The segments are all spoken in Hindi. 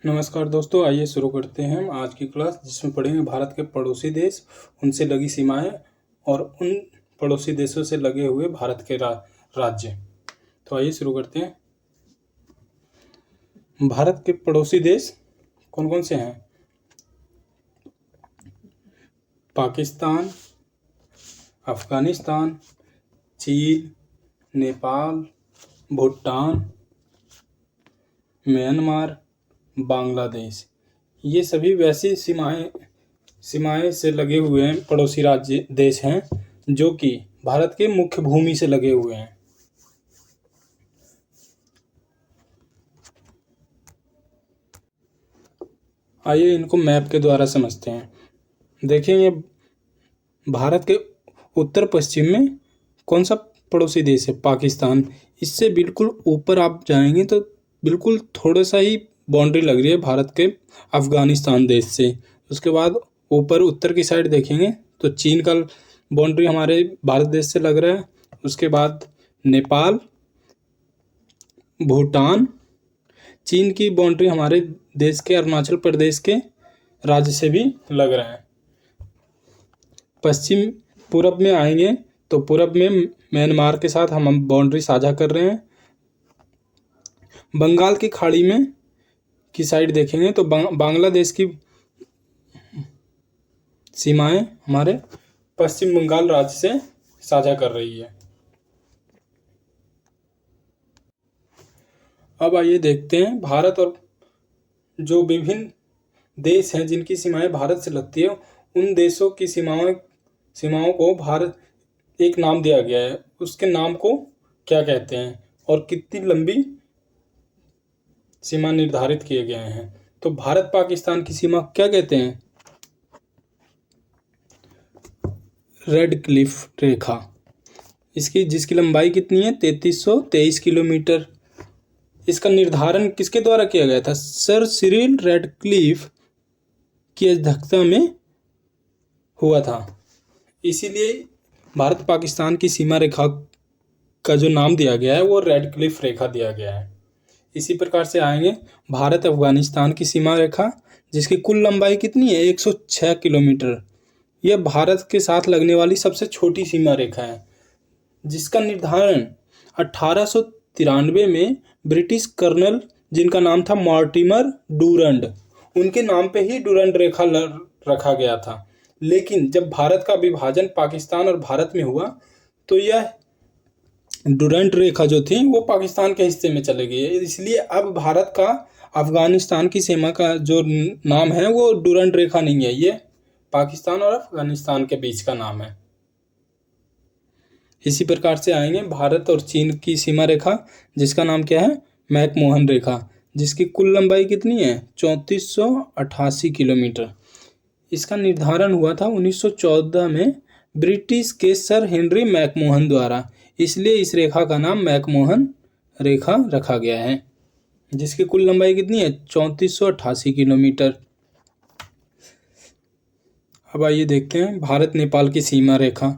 नमस्कार दोस्तों, आइए शुरू करते हैं हम आज की क्लास, जिसमें पढ़ेंगे भारत के पड़ोसी देश, उनसे लगी सीमाएं और उन पड़ोसी देशों से लगे हुए भारत के राज्य। तो आइए शुरू करते हैं। भारत के पड़ोसी देश कौन कौन से हैं? पाकिस्तान, अफगानिस्तान, चीन, नेपाल, भूटान, म्यांमार, बांग्लादेश। ये सभी वैसी सीमाएं से लगे हुए हैं पड़ोसी राज्य देश हैं जो कि भारत के मुख्य भूमि से लगे हुए हैं। आइए इनको मैप के द्वारा समझते हैं। देखेंगे भारत के उत्तर पश्चिम में कौन सा पड़ोसी देश है? पाकिस्तान। इससे बिल्कुल ऊपर आप जाएंगे तो बिल्कुल थोड़ा सा ही बाउंड्री लग रही है भारत के अफगानिस्तान देश से। उसके बाद ऊपर उत्तर की साइड देखेंगे तो चीन का बाउंड्री हमारे भारत देश से लग रहा है। उसके बाद नेपाल, भूटान। चीन की बाउंड्री हमारे देश के अरुणाचल प्रदेश के राज्य से भी लग रहा है। पश्चिम पूरब में आएंगे तो पूरब में म्यांमार के साथ हम बाउंड्री साझा कर रहे हैं। बंगाल की खाड़ी में की साइड देखेंगे तो बांग्लादेश की सीमाएं हमारे पश्चिम बंगाल राज्य से साझा कर रही है। अब आइए देखते हैं भारत और जो विभिन्न देश हैं जिनकी सीमाएं भारत से लगती है, उन देशों की सीमाओं को भारत एक नाम दिया गया है। उसके नाम को क्या कहते हैं और कितनी लंबी सीमा निर्धारित किए गए हैं? तो भारत पाकिस्तान की सीमा क्या कहते हैं? रेड क्लिफ रेखा। जिसकी लंबाई कितनी है? 3323 किलोमीटर। इसका निर्धारण किसके द्वारा किया गया था? सर सिरिल रेडक्लिफ की अध्यक्षता में हुआ था। इसीलिए भारत पाकिस्तान की सीमा रेखा का जो नाम दिया गया है वो रेड क्लिफ रेखा दिया गया है। इसी प्रकार से आएंगे भारत अफगानिस्तान की सीमा रेखा, जिसकी कुल लंबाई कितनी है? 106 किलोमीटर। यह भारत के साथ लगने वाली सबसे छोटी सीमा रेखा है, जिसका निर्धारण 1893 में ब्रिटिश कर्नल, जिनका नाम था मॉर्टिमर डूरंड, उनके नाम पे ही डूरंड रेखा रखा गया था। लेकिन जब भारत का विभाजन पाकिस्तान और भारत में हुआ तो यह डूरंड रेखा जो थी वो पाकिस्तान के हिस्से में चले गई। इसलिए अब भारत का अफगानिस्तान की सीमा का जो नाम है वो डूरंड रेखा नहीं है, ये पाकिस्तान और अफगानिस्तान के बीच का नाम है। इसी प्रकार से आएंगे भारत और चीन की सीमा रेखा, जिसका नाम क्या है? मैकमोहन रेखा, जिसकी कुल लंबाई कितनी है? 3488 किलोमीटर। इसका निर्धारण हुआ था 1914 में ब्रिटिश के सर हेनरी मैकमोहन द्वारा। इसलिए इस रेखा का नाम मैकमोहन रेखा रखा गया है, जिसकी कुल लंबाई कितनी है? 3488 किलोमीटर। अब आइए देखते हैं भारत नेपाल की सीमा रेखा।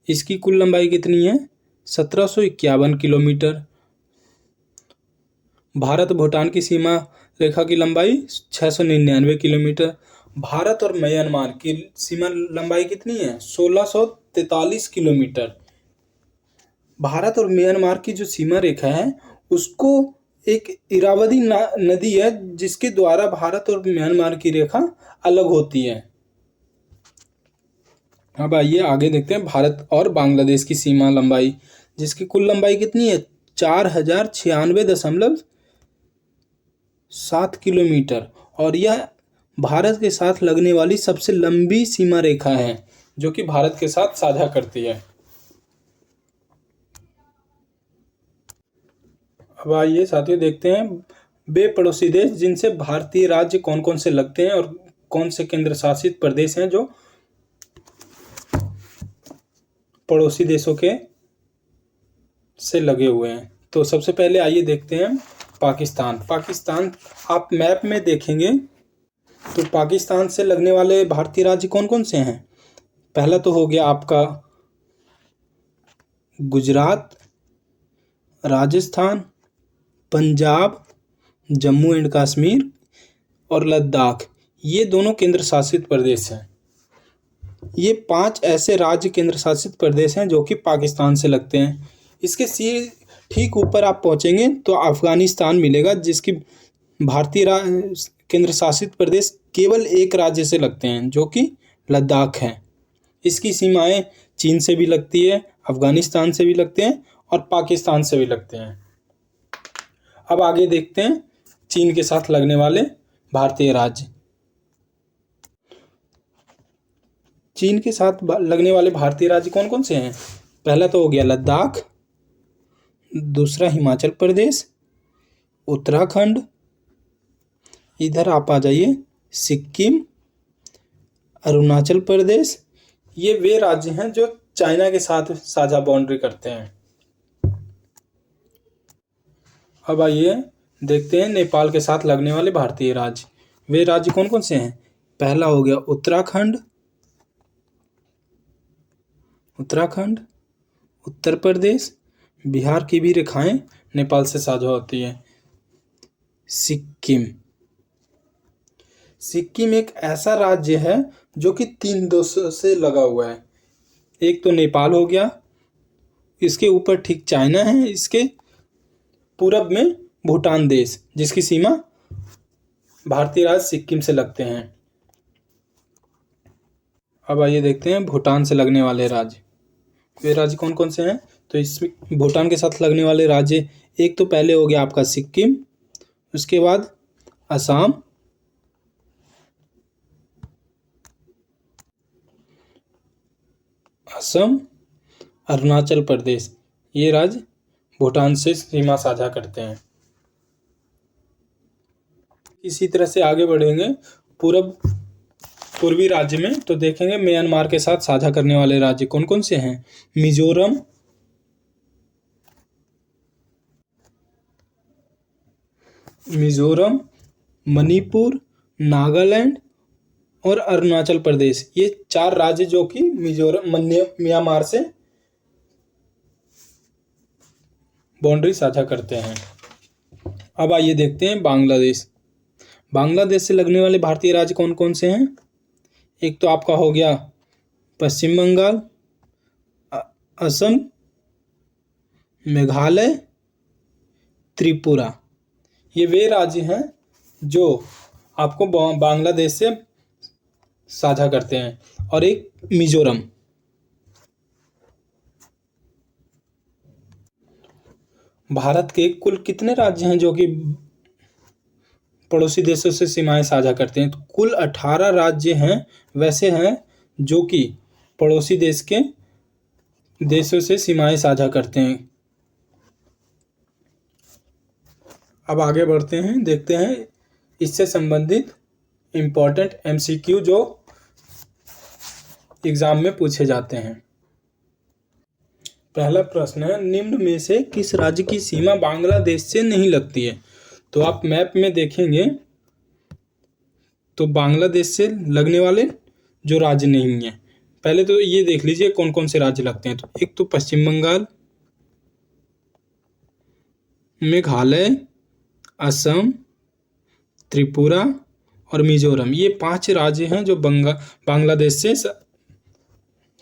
इसकी कुल लंबाई कितनी है? 1751 किलोमीटर। भारत भूटान की सीमा रेखा की लंबाई 699 किलोमीटर। भारत और म्यांमार की सीमा लंबाई कितनी है? 1643 किलोमीटर। भारत और म्यांमार की जो सीमा रेखा है उसको एक इरावदी नदी है, जिसके द्वारा भारत और म्यांमार की रेखा अलग होती है। अब आइए आगे देखते हैं भारत और बांग्लादेश की सीमा लंबाई, जिसकी कुल लंबाई कितनी है? 4096.7 किलोमीटर। और यह भारत के साथ लगने वाली सबसे लंबी सीमा रेखा है जो कि भारत के साथ साझा करती है। अब आइए साथियों देखते हैं वे पड़ोसी देश जिनसे भारतीय राज्य कौन कौन से लगते हैं और कौन से केंद्र शासित प्रदेश हैं जो पड़ोसी देशों के से लगे हुए हैं। तो सबसे पहले आइए देखते हैं पाकिस्तान। पाकिस्तान आप मैप में देखेंगे तो पाकिस्तान से लगने वाले भारतीय राज्य कौन कौन से हैं? पहला तो हो गया आपका गुजरात, राजस्थान, पंजाब, जम्मू एंड कश्मीर, और लद्दाख, ये दोनों केंद्र शासित प्रदेश हैं। ये 5 ऐसे राज्य केंद्र शासित प्रदेश हैं जो कि पाकिस्तान से लगते हैं। इसके ठीक ऊपर आप पहुंचेंगे तो अफगानिस्तान मिलेगा, जिसकी भारतीय केंद्र शासित प्रदेश केवल एक राज्य से लगते हैं जो कि लद्दाख है। इसकी सीमाएं चीन से भी लगती है, अफगानिस्तान से भी लगते हैं और पाकिस्तान से भी लगते हैं। अब आगे देखते हैं चीन के साथ लगने वाले भारतीय राज्य। चीन के साथ लगने वाले भारतीय राज्य कौन कौन से हैं? पहला तो हो गया लद्दाख, दूसरा हिमाचल प्रदेश, उत्तराखंड, इधर आप आ जाइए सिक्किम, अरुणाचल प्रदेश। ये वे राज्य हैं जो चाइना के साथ साझा बाउंड्री करते हैं। अब आइए देखते हैं नेपाल के साथ लगने वाले भारतीय राज्य। वे राज्य कौन कौन से हैं? पहला हो गया उत्तराखंड, उत्तर प्रदेश, बिहार की भी रेखाएं नेपाल से साझा होती है। सिक्किम एक ऐसा राज्य है जो कि 3 देशों से लगा हुआ है। एक तो नेपाल हो गया, इसके ऊपर ठीक चाइना है, इसके पूरब में भूटान देश, जिसकी सीमा भारतीय राज्य सिक्किम से लगते हैं। अब आइए देखते हैं भूटान से लगने वाले राज्य। वे राज्य कौन कौन से हैं? तो इसमें भूटान के साथ लगने वाले राज्य, एक तो पहले हो गया आपका सिक्किम, उसके बाद असम, अरुणाचल प्रदेश। ये राज्य भूटान से सीमा साझा करते हैं। इसी तरह से आगे बढ़ेंगे पूर्वी राज्य में, तो देखेंगे म्यांमार के साथ साझा करने वाले राज्य कौन कौन से हैं? मिजोरम, मणिपुर, नागालैंड और अरुणाचल प्रदेश। ये 4 राज्य जो कि म्यांमार से बाउंड्री साझा करते हैं। अब आइए देखते हैं बांग्लादेश से लगने वाले भारतीय राज्य कौन कौन से हैं? एक तो आपका हो गया पश्चिम बंगाल, असम, मेघालय, त्रिपुरा। ये वे राज्य हैं जो आपको बांग्लादेश से साझा करते हैं। और एक मिजोरम। भारत के कुल कितने राज्य हैं जो कि पड़ोसी देशों से सीमाएं साझा करते हैं? तो कुल 18 राज्य हैं वैसे हैं जो कि पड़ोसी देशों से सीमाएं साझा करते हैं। अब आगे बढ़ते हैं, देखते हैं इससे संबंधित इम्पोर्टेंट MCQ जो एग्जाम में पूछे जाते हैं। पहला प्रश्न है, निम्न में से किस राज्य की सीमा बांग्लादेश से नहीं लगती है? तो आप मैप में देखेंगे तो बांग्लादेश से लगने वाले जो राज्य नहीं हैं, पहले तो ये देख लीजिए कौन कौन से राज्य लगते हैं। तो एक तो पश्चिम बंगाल, मेघालय, असम, त्रिपुरा और मिजोरम। ये 5 राज्य हैं जो बांग्लादेश से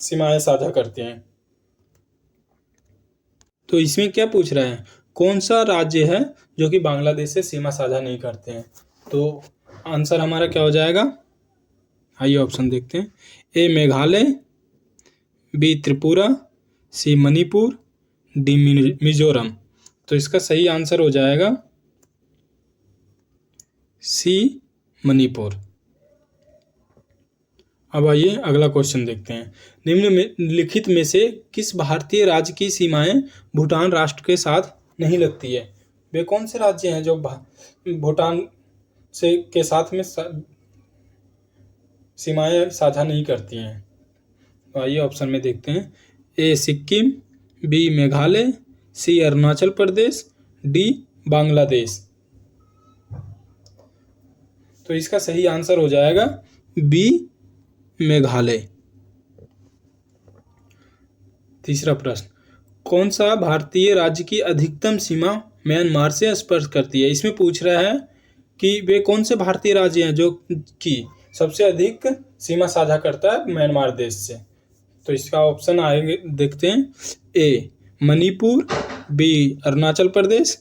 सीमाएं साझा करते हैं। तो इसमें क्या पूछ रहा है, कौन सा राज्य है जो कि बांग्लादेश से सीमा साझा नहीं करते हैं? तो आंसर हमारा क्या हो जाएगा? आइए ऑप्शन देखते हैं। ए मेघालय, बी त्रिपुरा, सी मणिपुर, डी मिजोरम। तो इसका सही आंसर हो जाएगा सी मणिपुर। अब आइए अगला क्वेश्चन देखते हैं। निम्नलिखित में से किस भारतीय राज्य की सीमाएं भूटान राष्ट्र के साथ नहीं लगती है? वे कौन से राज्य हैं जो भूटान के साथ में सीमाएं साझा नहीं करती हैं? तो आइए ऑप्शन में देखते हैं। ए सिक्किम, बी मेघालय, सी अरुणाचल प्रदेश, डी बांग्लादेश। तो इसका सही आंसर हो जाएगा बी मेघालय। तीसरा प्रश्न, कौन सा भारतीय राज्य की अधिकतम सीमा म्यांमार से स्पर्श करती है? इसमें पूछ रहा है कि वे कौन से भारतीय राज्य हैं जो कि सबसे अधिक सीमा साझा करता है म्यांमार देश से। तो इसका ऑप्शन आएंगे, देखते हैं। ए मणिपुर, बी अरुणाचल प्रदेश,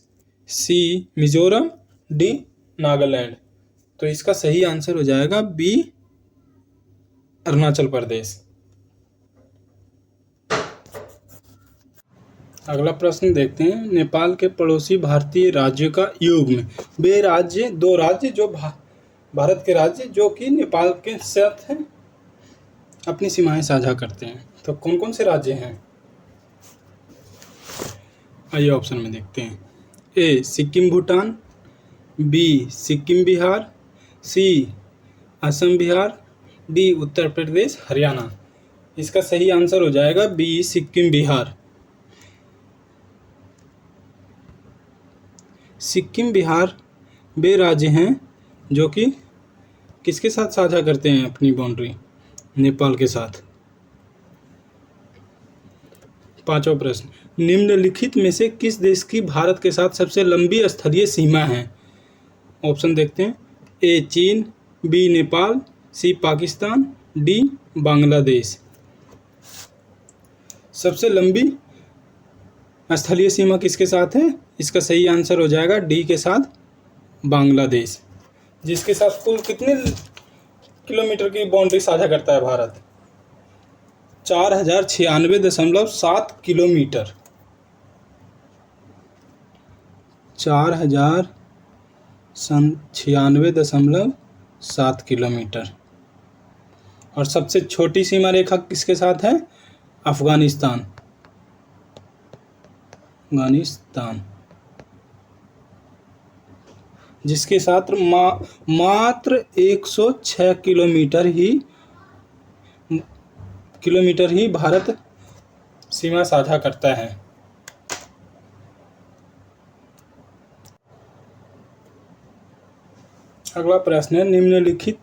सी मिजोरम, डी नागालैंड। तो इसका सही आंसर हो जाएगा बी अरुणाचल प्रदेश। अगला प्रश्न देखते हैं। नेपाल के पड़ोसी भारतीय राज्यों का युग्म। वे राज्य, दो राज्य जो भारत के राज्य जो कि नेपाल के साथ अपनी सीमाएं साझा करते हैं, तो कौन कौन से राज्य हैं? आइए ऑप्शन में देखते हैं। ए सिक्किम भूटान, बी सिक्किम बिहार, सी असम बिहार, डी उत्तर प्रदेश हरियाणा। इसका सही आंसर हो जाएगा बी सिक्किम बिहार। सिक्किम बिहार वे राज्य हैं जो कि किसके साथ साझा करते हैं अपनी बाउंड्री? नेपाल के साथ। पांचवा प्रश्न, निम्नलिखित में से किस देश की भारत के साथ सबसे लंबी स्थलीय सीमा है? ऑप्शन देखते हैं। ए चीन, बी नेपाल, सी पाकिस्तान, डी बांग्लादेश। सबसे लंबी स्थलीय सीमा किसके साथ है? इसका सही आंसर हो जाएगा डी के साथ, बांग्लादेश, जिसके साथ कुल कितने किलोमीटर की बाउंड्री साझा करता है भारत? 4096.7 किलोमीटर। 4096.7 किलोमीटर। और सबसे छोटी सीमा रेखा किसके साथ है? अफगानिस्तान, जिसके साथ मात्र 106 किलोमीटर ही भारत सीमा साझा करता है। अगला प्रश्न है, निम्नलिखित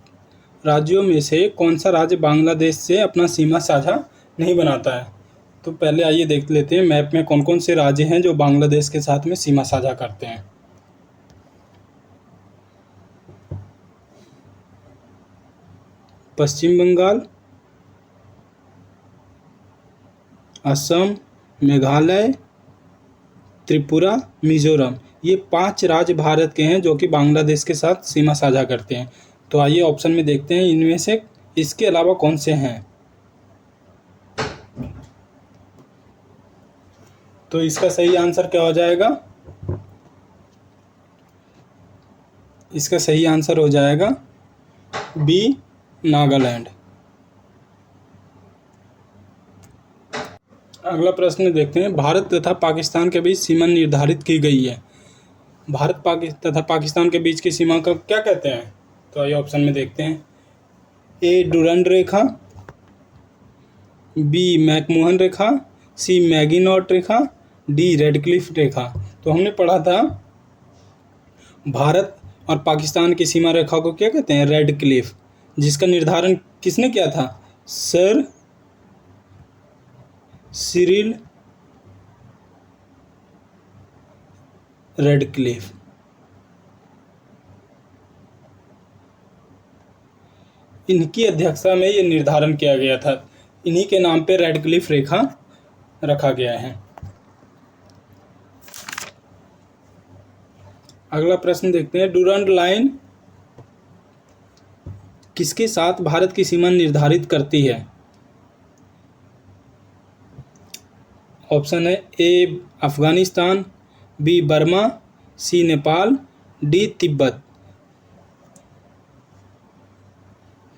राज्यों में से कौन सा राज्य बांग्लादेश से अपना सीमा साझा नहीं बनाता है? तो पहले आइए देख लेते हैं मैप में कौन कौन से राज्य हैं जो बांग्लादेश के साथ में सीमा साझा करते हैं। पश्चिम बंगाल, असम, मेघालय, त्रिपुरा, मिजोरम। ये 5 राज्य भारत के हैं जो कि बांग्लादेश के साथ सीमा साझा करते हैं। तो आइए ऑप्शन में देखते हैं इनमें से इसके अलावा कौन से हैं। तो इसका सही आंसर क्या हो जाएगा? इसका सही आंसर हो जाएगा बी नागालैंड। अगला प्रश्न देखते हैं। भारत तथा पाकिस्तान के बीच सीमा निर्धारित की गई है। भारत तथा पाकिस्तान के बीच की सीमा का क्या कहते हैं? तो आइए ऑप्शन में देखते हैं। ए डुरंड रेखा, बी मैकमोहन रेखा, सी मैगिनॉट रेखा, डी रेडक्लिफ रेखा। तो हमने पढ़ा था भारत और पाकिस्तान की सीमा रेखा को क्या कहते हैं? रेड क्लिफ, जिसका निर्धारण किसने किया था? Sir Cyril Radcliffe. इनकी अध्यक्षता में ये निर्धारण किया गया था। इन्हीं के नाम पे रेडक्लिफ रेखा रखा गया है। अगला प्रश्न देखते हैं। डुरंड लाइन किसके साथ भारत की सीमा निर्धारित करती है? ऑप्शन है। ए अफगानिस्तान, बी बर्मा, सी नेपाल, डी तिब्बत।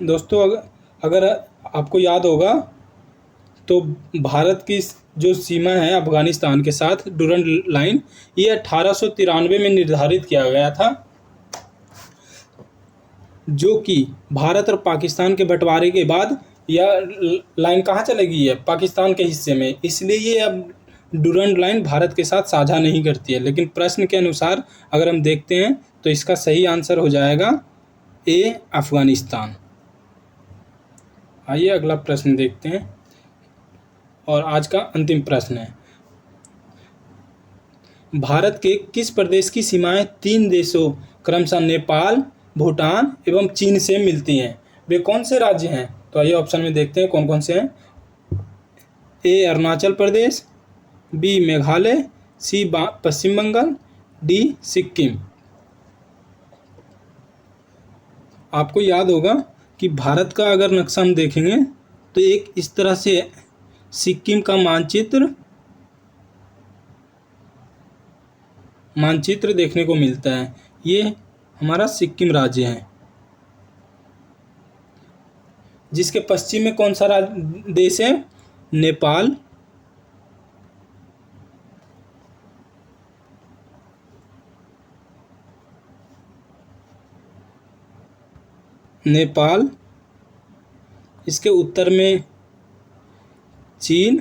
दोस्तों अगर आपको याद होगा तो भारत की जो सीमा है अफगानिस्तान के साथ डुरंड लाइन, ये 1893 में निर्धारित किया गया था, जो कि भारत और पाकिस्तान के बंटवारे के बाद यह लाइन कहाँ चली गई है? पाकिस्तान के हिस्से में। इसलिए ये अब डुरंड लाइन भारत के साथ साझा नहीं करती है। लेकिन प्रश्न के अनुसार अगर हम देखते हैं तो इसका सही आंसर हो जाएगा ए अफगानिस्तान। आइए अगला प्रश्न देखते हैं और आज का अंतिम प्रश्न है। भारत के किस प्रदेश की सीमाएं 3 देशों क्रमशः नेपाल, भूटान एवं चीन से मिलती हैं? वे कौन से राज्य हैं? तो आइए ऑप्शन में देखते हैं कौन कौन से हैं। ए अरुणाचल प्रदेश, बी मेघालय, सी पश्चिम बंगाल, डी सिक्किम। आपको याद होगा कि भारत का अगर नक्शा हम देखेंगे तो एक इस तरह से सिक्किम का मानचित्र देखने को मिलता है। ये हमारा सिक्किम राज्य है, जिसके पश्चिम में कौन सा देश है? नेपाल, इसके उत्तर में चीन,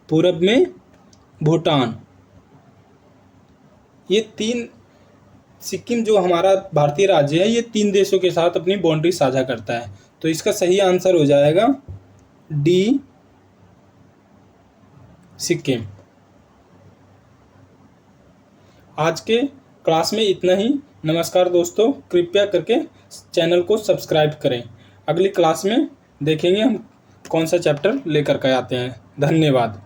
पूरब में भूटान। ये तीन, सिक्किम जो हमारा भारतीय राज्य है, ये 3 देशों के साथ अपनी बाउंड्री साझा करता है। तो इसका सही आंसर हो जाएगा डी सिक्किम। आज के क्लास में इतना ही। नमस्कार दोस्तों, कृपया करके चैनल को सब्सक्राइब करें। अगली क्लास में देखेंगे हम कौन सा चैप्टर लेकर के आते हैं। धन्यवाद।